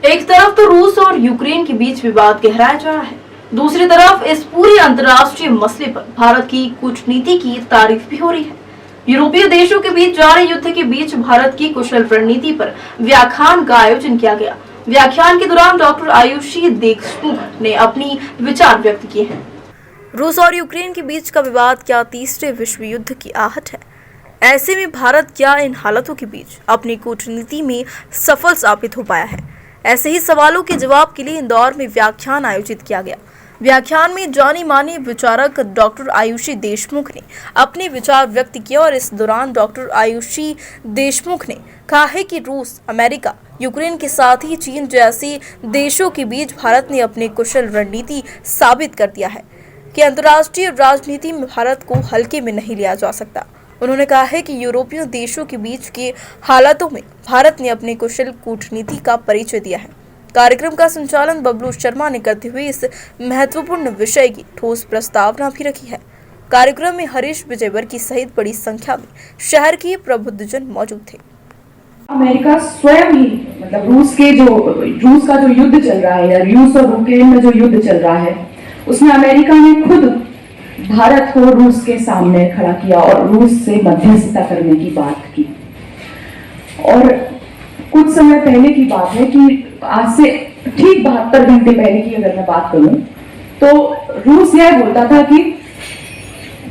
एक तरफ तो रूस और यूक्रेन के बीच विवाद गहराया जा रहा है, दूसरी तरफ इस पूरे अंतर्राष्ट्रीय मसले पर भारत की कूटनीति की तारीफ भी हो रही है। यूरोपीय देशों के बीच जारी युद्ध के बीच भारत की कुशल रणनीति पर व्याख्यान का आयोजन किया गया। व्याख्यान के दौरान डॉक्टर आयुषी देशमुख ने अपनी विचार व्यक्त किए हैं। रूस और यूक्रेन के बीच का विवाद क्या तीसरे विश्व युद्ध की आहट है? ऐसे में भारत क्या इन हालातों के बीच अपनी कूटनीति में सफल साबित हो पाया है? ऐसे ही सवालों के जवाब के लिए इंदौर में व्याख्यान आयोजित किया गया। व्याख्यान में जानी मानी विचारक डॉक्टर आयुषी देशमुख ने अपने विचार व्यक्त किए और इस दौरान डॉक्टर आयुषी देशमुख ने कहा है कि रूस, अमेरिका, यूक्रेन के साथ ही चीन जैसे देशों के बीच भारत ने अपनी कुशल रणनीति साबित कर दिया है कि अंतर्राष्ट्रीय राजनीति में भारत को हल्के में नहीं लिया जा सकता। उन्होंने कहा है कि यूरोपीय देशों के बीच के हालातों में भारत ने अपनी कुशल कूटनीति का परिचय दिया है। कार्यक्रम का संचालन बबलू शर्मा ने करते हुए इस महत्वपूर्ण विषय की ठोस प्रस्तावना भी रखी है। कार्यक्रम में हरीश विजयवर्गीय सहित बड़ी संख्या में शहर के प्रबुद्धजन मौजूद थे। अमेरिका स्वयं ही मतलब रूस का जो युद्ध चल रहा है या रूस और यूक्रेन में जो युद्ध चल रहा है उसमें अमेरिका ने खुद भारत को रूस के सामने खड़ा किया और रूस से मध्यस्थता करने की बात की। और कुछ समय पहले की बात है कि आज से ठीक 72 घंटे पहले की अगर मैं बात करूं तो रूस यह बोलता था कि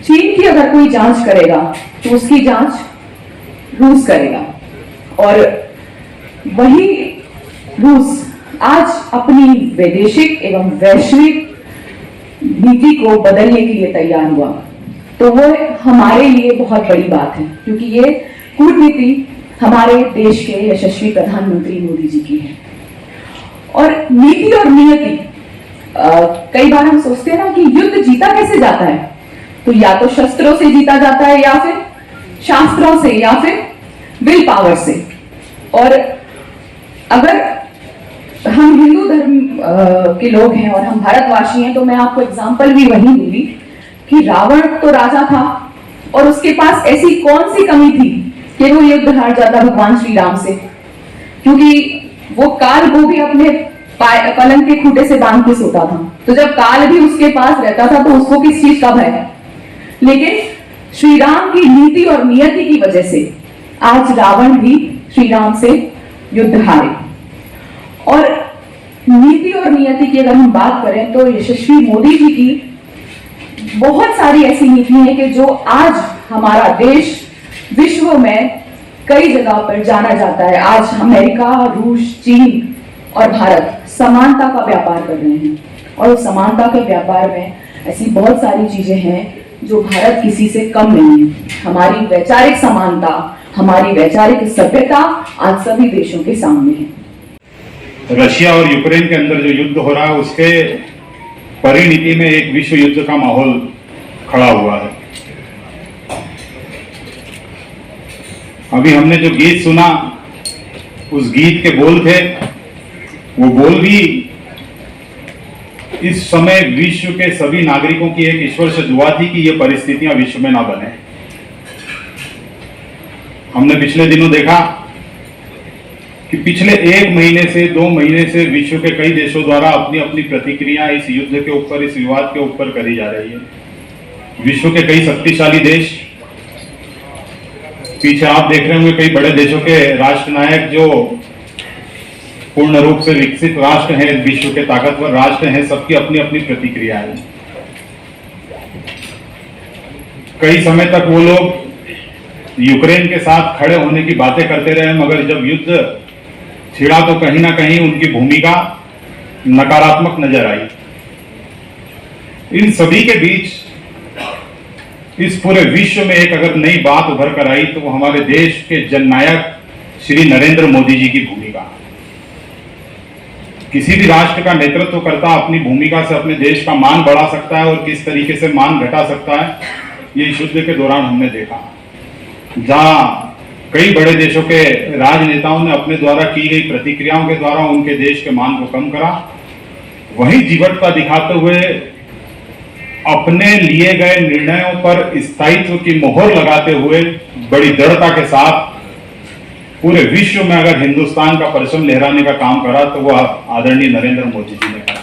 चीन की अगर कोई जांच करेगा तो उसकी जांच रूस करेगा। और वही रूस आज अपनी वैदेशिक एवं वैश्विक नीति को बदलने के लिए तैयार हुआ। तो वो हमारे लिए बहुत बड़ी बात है क्योंकि ये कूटनीति हमारे देश के यशस्वी प्रधानमंत्री मोदी जी की है। और नीति और नियति, कई बार हम सोचते हैं ना कि युद्ध जीता कैसे जाता है, तो या तो शस्त्रों से जीता जाता है या फिर शास्त्रों से या फिर विल पावर से। और अगर हम हिंदू धर्म के लोग हैं और हम भारतवासी हैं तो मैं आपको एग्जाम्पल भी वही दूंगी कि रावण तो राजा था और उसके पास ऐसी कौन सी कमी थी कि वो युद्ध हार जाता भगवान श्री राम से, क्योंकि वो काल को भी अपने पलंग के खूंटे से बांध के सोता था। तो जब काल भी उसके पास रहता था तो उसको किस चीज का भय? लेकिन श्री राम की नीति और नियति की वजह से आज रावण भी श्री राम से युद्ध हारे। और नीति और नियति की अगर हम बात करें तो यशस्वी मोदी जी की बहुत सारी ऐसी नीतियां हैं कि जो आज हमारा देश विश्व में कई जगह पर जाना जाता है। आज अमेरिका, रूस, चीन और भारत समानता का व्यापार कर रहे हैं और उस समानता के व्यापार में ऐसी बहुत सारी चीजें हैं जो भारत किसी से कम नहीं है। हमारी वैचारिक समानता, हमारी वैचारिक सभ्यता आज सभी देशों के सामने है। रशिया और यूक्रेन के अंदर जो युद्ध हो रहा है उसके परिणति में एक विश्व युद्ध का माहौल खड़ा हुआ है। अभी हमने जो गीत सुना उस गीत के बोल थे, वो बोल भी इस समय विश्व के सभी नागरिकों की एक ईश्वर से दुआ थी कि ये परिस्थितियां विश्व में ना बने। हमने पिछले दिनों देखा कि पिछले 1 महीने से 2 महीने से विश्व के कई देशों द्वारा अपनी अपनी प्रतिक्रिया इस युद्ध के ऊपर, इस विवाद के ऊपर करी जा रही है। विश्व के कई शक्तिशाली देश, पीछे आप देख रहे होंगे कई बड़े देशों के राष्ट्रनायक जो पूर्ण रूप से विकसित राष्ट्र हैं, विश्व के ताकतवर राष्ट्र हैं, सबकी अपनी अपनी प्रतिक्रिया है। कई समय तक वो लोग यूक्रेन के साथ खड़े होने की बातें करते रहे, मगर जब युद्ध छिड़ा तो कहीं ना कहीं उनकी भूमिका नकारात्मक नजर आई। इन सभी के बीच इस पूरे विश्व में एक अगर नई बात उभर कर आई तो वो हमारे देश के जननायक श्री नरेंद्र मोदी जी की भूमिका। किसी भी राष्ट्र का नेतृत्व करता अपनी भूमिका से अपने देश का मान बढ़ा सकता है और किस तरीके से मान घटा सकता है, ये इस युद्ध के दौरान हमने देखा। जहां कई बड़े देशों के राजनेताओं ने अपने द्वारा की गई प्रतिक्रियाओं के द्वारा उनके देश के मान को कम करा, वहीं जीवटता दिखाते हुए अपने लिए गए निर्णयों पर स्थायित्व की मोहर लगाते हुए बड़ी दृढ़ता के साथ पूरे विश्व में अगर हिंदुस्तान का परचम लहराने का काम करा तो वो आदरणीय नरेंद्र मोदी जी ने करा।